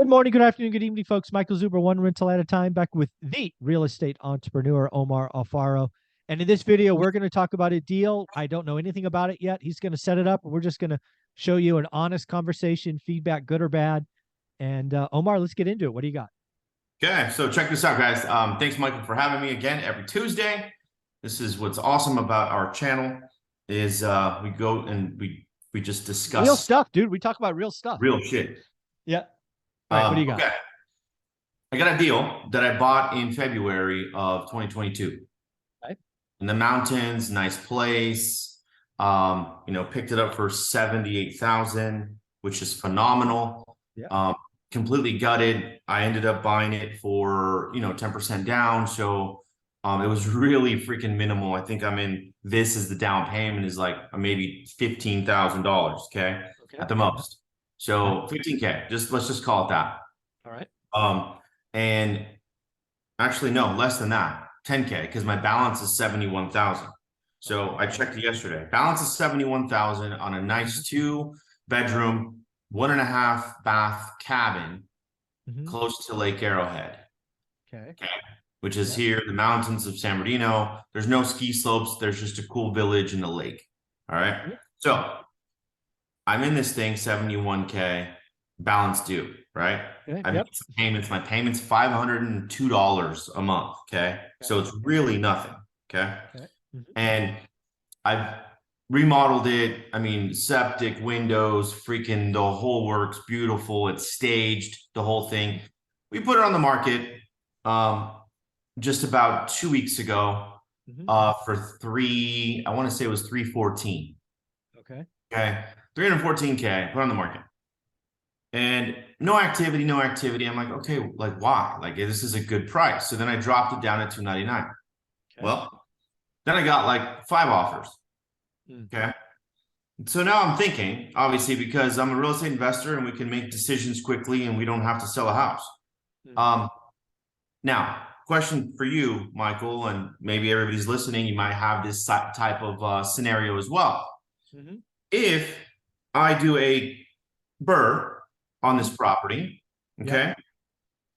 Good morning, good afternoon, good evening, folks. Michael Zuber, one rental at a time, back with the real estate entrepreneur, Omar Alfaro. And in this video, we're going to talk about a deal. I don't know anything about it yet. He's going to set it up. We're just going to show you an honest conversation, feedback, good or bad. And Omar, let's get into it. What do you got? Okay, so check this out, guys. Thanks, Michael, for having me again every Tuesday. This is what's awesome about our channel is we go and we just discuss Real stuff, dude. We talk about real stuff. real shit. Yeah. All right, what do you got? Okay. I got a deal that I bought in February of 2022. Right. In the mountains, nice place. Picked it up for 78,000, which is phenomenal. Yeah. Completely gutted. I ended up buying it for 10% down. So it was really freaking minimal. I think this is the down payment is like maybe $15,000, okay, at the most. So 15K, let's just call it that. All right. And actually, no, less than that, 10K, because my balance is 71,000. So I checked it yesterday. Balance is 71,000 on a nice 2-bedroom, 1.5 bath cabin close to Lake Arrowhead. Okay. Which is here in the mountains of San Bernardino. There's no ski slopes. There's just a cool village and a lake. All right. So I'm in this thing, 71K, balance due, right? I make some payments. My payment's $502 a month. Okay. So it's really nothing. Okay. And I've remodeled it. I mean, septic, windows, freaking the whole works, beautiful. It's staged, the whole thing. We put it on the market just about 2 weeks ago for I want to say it was 314. Okay. 314K, put on the market. And no activity. I'm like, okay, like why? Like this is a good price. So then I dropped it down at 299. Well, then I got like 5 offers. Okay. So now I'm thinking, obviously, because I'm a real estate investor and we can make decisions quickly and we don't have to sell a house. Now, question for you, Michael, and maybe everybody's listening, you might have this type of scenario as well. If I do a BRRRR on this property, okay,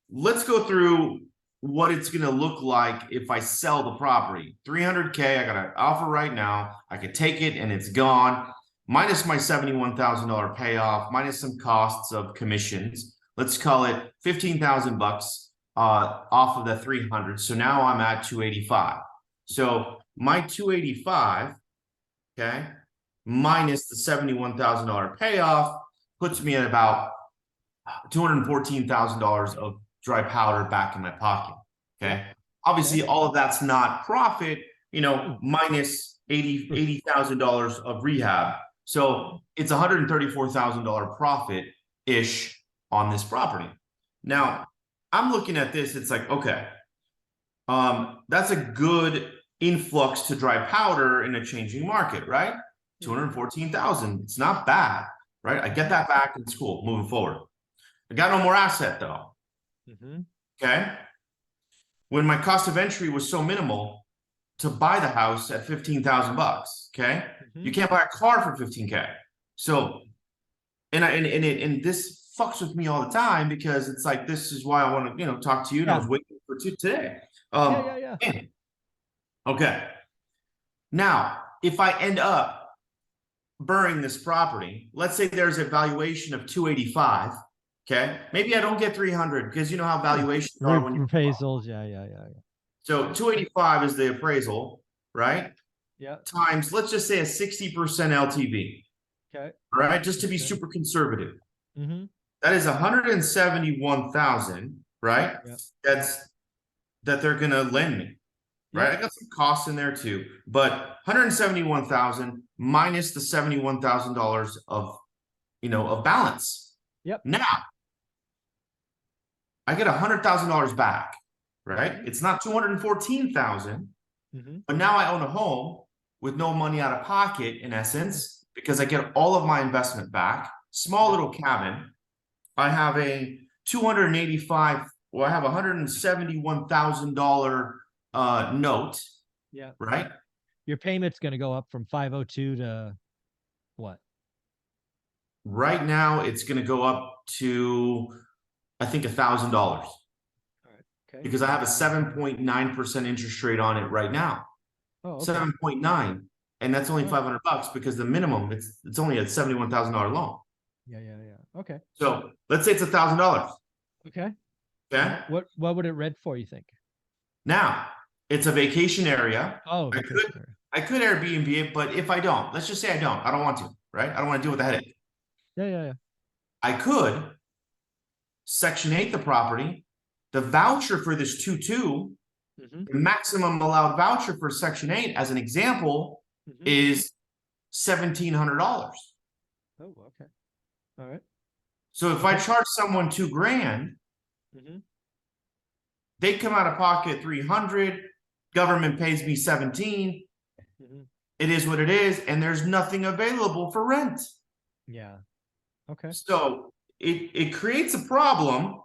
let's go through what it's going to look like if I sell the property. 300K, I got an offer right now. I could take it and it's gone, minus my $71,000 payoff, minus some costs of commissions. Let's call it 15,000 bucks off of the 300. So now I'm at 285. So my 285, okay, minus the $71,000 payoff puts me at about $214,000 of dry powder back in my pocket. Okay. Obviously, all of that's not profit, minus $80,000 of rehab. So it's $134,000 profit ish on this property. Now I'm looking at this. It's like, okay, that's a good influx to dry powder in a changing market, right? 214,000. It's not bad, right? I get that back. It's cool. Moving forward. I got no more asset though. Okay. When my cost of entry was so minimal to buy the house at 15,000 bucks. Okay. You can't buy a car for 15K. So, and this fucks with me all the time because it's like, this is why I want to, talk to you. And I was waiting for today. Okay. Now, if I end up BRRRRing this property, let's say there's a valuation of 285. Okay, maybe I don't get 300 because you know how valuations are when you appraisals. So 285 is the appraisal, right? Yeah. Times, let's just say a 60% LTV. Okay. All right, just to be super conservative. That is 171,000, right? That they're gonna lend me, right? I got some costs in there too, but 171,000 minus the $71,000 of of balance. Now I get $100,000 back, right? It's not 214,000, but now I own a home with no money out of pocket in essence, because I get all of my investment back. Small little cabin. I have a $171,000 note. Right. Your payment's going to go up from 502 to what? Right now, it's going to go up to I think $1,000 All right. Okay. because I have a 7.9% interest rate on it right now. Oh, okay. 7.9. And that's only All right. $500 because the minimum it's only a $71,000 loan. Yeah, yeah, yeah. Okay. So let's say it's $1,000. Okay. Okay. What would it rent for, you think? Now it's a vacation area. Oh, I vacation could area. I could Airbnb it, but if I don't, let's just say I don't want to, right? I don't want to deal with the headache. Yeah, yeah, yeah. I could Section 8 the property. The voucher for this 2-2, Mm-hmm. the maximum allowed voucher for Section 8, as an example, Mm-hmm. is $1,700. Oh, okay. All right. So if I charge someone $2,000, Mm-hmm. they come out of pocket 300, government pays me 17. Mm-hmm. It is what it is, and there's nothing available for rent. Yeah. Okay. So it creates a problem,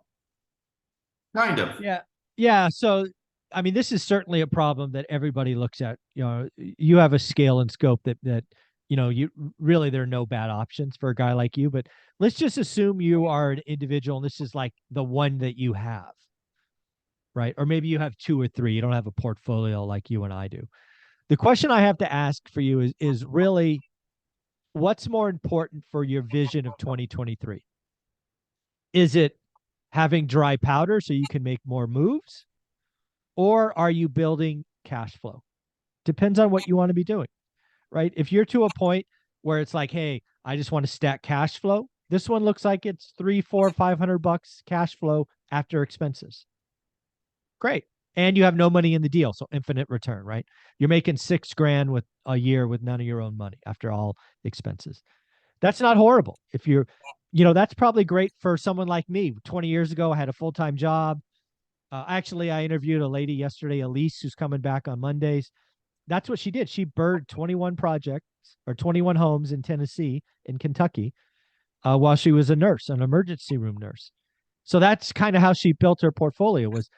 kind of. Yeah. Yeah. So, I mean, this is certainly a problem that everybody looks at. You know, you have a scale and scope that, you really, there are no bad options for a guy like you, but let's just assume you are an individual and this is like the one that you have, right? Or maybe you have two or three. You don't have a portfolio like you and I do. The question I have to ask for you is really, what's more important for your vision of 2023? Is it having dry powder so you can make more moves? Or are you building cash flow? Depends on what you want to be doing, right? If you're to a point where it's like, hey, I just want to stack cash flow, this one looks like it's 3, 4, $500 cash flow after expenses. Great. And you have no money in the deal, so infinite return, right? You're making $6,000 with a year with none of your own money after all expenses. That's not horrible. If you're, that's probably great for someone like me. 20 years ago, I had a full-time job. Actually, I interviewed a lady yesterday, Elise, who's coming back on Mondays. That's what she did. She bird 21 projects or 21 homes in Tennessee, in Kentucky, while she was a nurse, an emergency room nurse. So that's kind of how she built her portfolio, was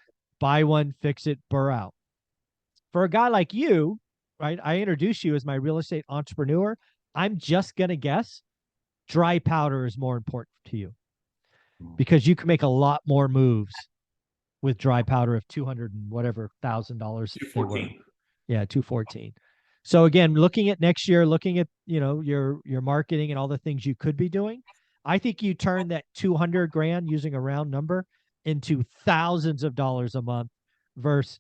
buy one, fix it, BRRRR out. For a guy like you, right, I introduced you as my real estate entrepreneur. I'm just going to guess dry powder is more important to you because you can make a lot more moves with dry powder of 200 and whatever $1,000 they were. 214. Yeah, 214. So again, looking at next year, looking at, your marketing and all the things you could be doing, I think you turn that 200,000, using a round number, into thousands of dollars a month versus,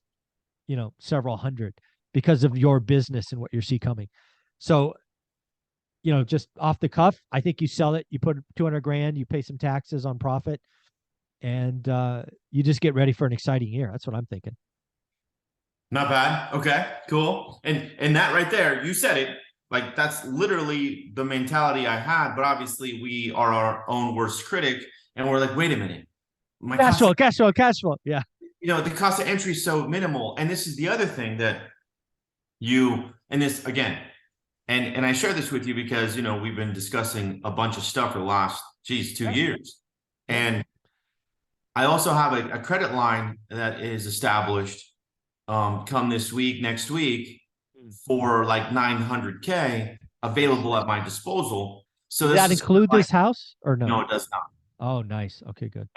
several hundred, because of your business and what you see coming. So, just off the cuff, I think you sell it, you put 200,000, you pay some taxes on profit, and you just get ready for an exciting year. That's what I'm thinking. Not bad. Okay, cool. And that right there, you said it. Like, that's literally the mentality I had. But obviously, we are our own worst critic, and we're like, wait a minute, my Cash flow, cost, cash flow, cash flow. Yeah. the cost of entry is so minimal. And this is the other thing that and this again, and I share this with you because we've been discussing a bunch of stuff for the last 2 years, and I also have a credit line that is established come this week, next week, for like 900K available at my disposal. So does that include this house or no? No, it does not. Oh, nice. Okay, good.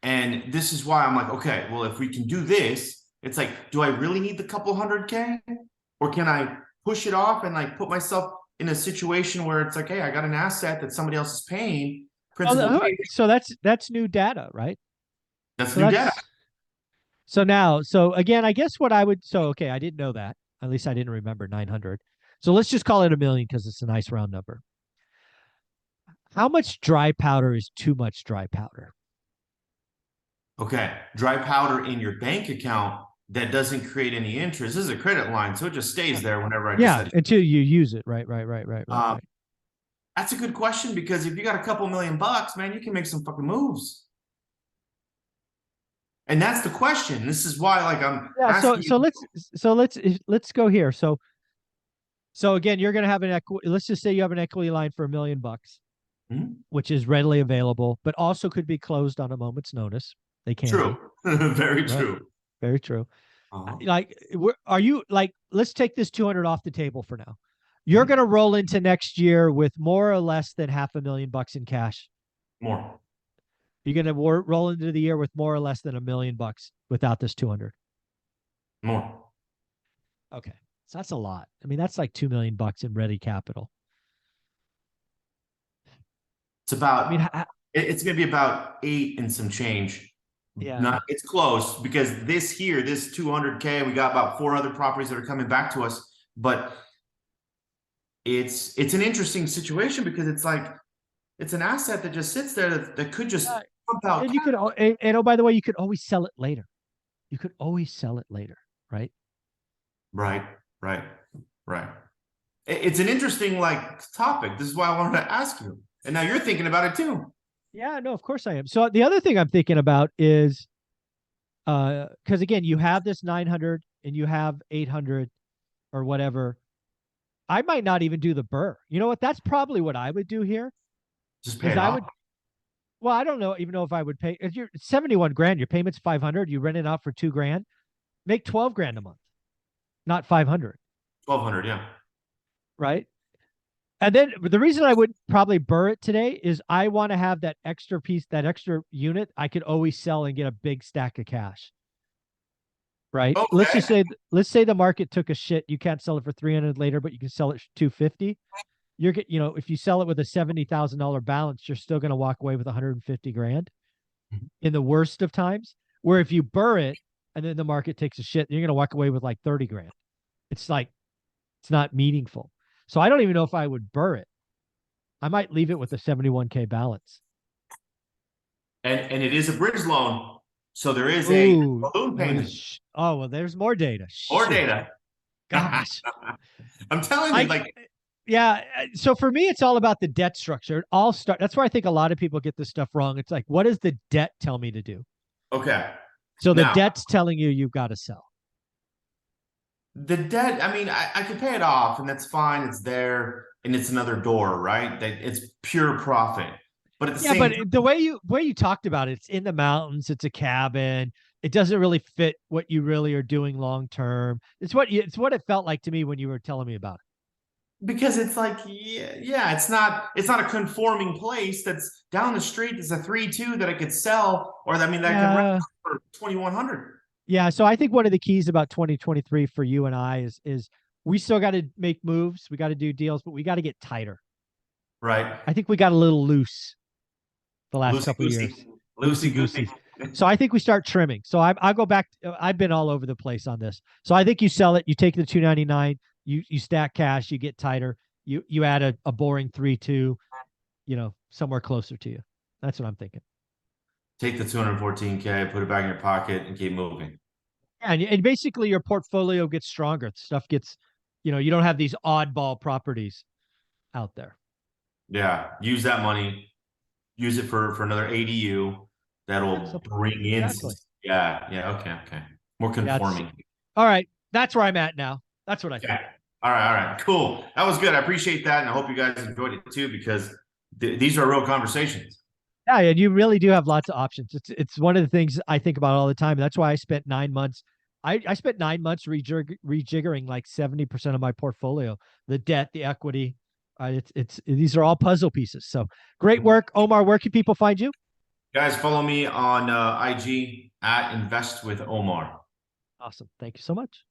And this is why I'm like, okay, well, if we can do this, it's like, do I really need the couple 100K, or can I push it off and like put myself in a situation where it's like, hey, I got an asset that somebody else is paying. So that's new data, right? That's new data. So again, I guess okay, I didn't know that. At least I didn't remember 900. So let's just call it 1,000,000 because it's a nice round number. How much dry powder is too much dry powder? Okay, dry powder in your bank account that doesn't create any interest. This is a credit line, so it just stays there whenever I decide. Until you use it. Right. That's a good question, because if you got a couple $1,000,000, man, you can make some fucking moves. And that's the question. This is why, like, I'm let's go here. So again, you're gonna have an equity. Let's just say you have an equity line for $1,000,000, which is readily available, but also could be closed on a moment's notice. They can. True. Very true. Very true. Like, are you like? Let's take this 200 off the table for now. You're gonna roll into next year with more or less than $500,000 in cash. More. You're going to roll into the year with more or less than $1 million without this 200. More. Okay. So that's a lot. I mean, that's like $2 million in ready capital. It's about, I mean, it's going to be about 8 and some change. yeah. Not, it's close because this 200K, we got about 4 other properties that are coming back to us, but it's an interesting situation because it's like, it's an asset that just sits there that could just pump out. And you could, and oh, by the way, you could always sell it later. You could always sell it later, right? Right. It's an interesting topic. This is why I wanted to ask you. And now you're thinking about it too. Yeah, no, of course I am. So the other thing I'm thinking about is, because again, you have this 900 and you have 800 or whatever. I might not even do the BRRRR. You know what? That's probably what I would do here. Just pay it off. Well, I don't know even know if I would pay. If you're 71 grand, your payment's 500. You rent it out for 2 grand, make 12 grand a month, not 500. 1,200, yeah. Right. And then the reason I would probably BRRRR it today is I want to have that extra piece, that extra unit I could always sell and get a big stack of cash. Right. Okay. Let's say the market took a shit. You can't sell it for 300 later, but you can sell it 250. If you sell it with a $70,000 balance, you're still going to walk away with 150 grand in the worst of times. Where if you BRRRR it and then the market takes a shit, you're going to walk away with like 30 grand. It's not meaningful. So I don't even know if I would BRRRR it. I might leave it with a 71K balance. And it is a bridge loan. So there is a balloon payment. Oh, well, there's more data. More data. Gosh. I'm telling you, yeah. So for me, it's all about the debt structure. That's where I think a lot of people get this stuff wrong. It's like, what does the debt tell me to do? Okay. So the debt's telling you've got to sell. The debt, I mean, I could pay it off and that's fine. It's there and it's another door, right? That it's pure profit. But at the same time, the way you talked about it, it's in the mountains, it's a cabin. It doesn't really fit what you really are doing long term. It's what it felt like to me when you were telling me about it. Because it's like, yeah, it's not a conforming place that's down the street. It's a 3-2 that I could sell, or that could rent for 2,100. Yeah, so I think one of the keys about 2023 for you and I is we still got to make moves, we got to do deals, but we got to get tighter. Right. I think we got a little loose the last couple of years. Loosey goosey. So I think we start trimming. So I'll go back. I've been all over the place on this. So I think you sell it, you take the 299, you stack cash, you get tighter, you add a boring 3-2, somewhere closer to you. That's what I'm thinking. Take the 214K, put it back in your pocket, and keep moving. Yeah, and basically your portfolio gets stronger. Stuff gets, you don't have these oddball properties out there. Yeah, use that money. Use it for another ADU that'll bring in. Exactly. Yeah. Okay. More conforming. All right, that's where I'm at now. That's what I think. All right, cool. That was good. I appreciate that, and I hope you guys enjoyed it too because these are real conversations. Yeah, and you really do have lots of options. It's one of the things I think about all the time. That's why I spent 9 months. I spent 9 months rejiggering like 70% of my portfolio, the debt, the equity. These are all puzzle pieces. So great work, Omar. Where can people find you? Guys, follow me on IG @InvestWithOmar. Awesome. Thank you so much.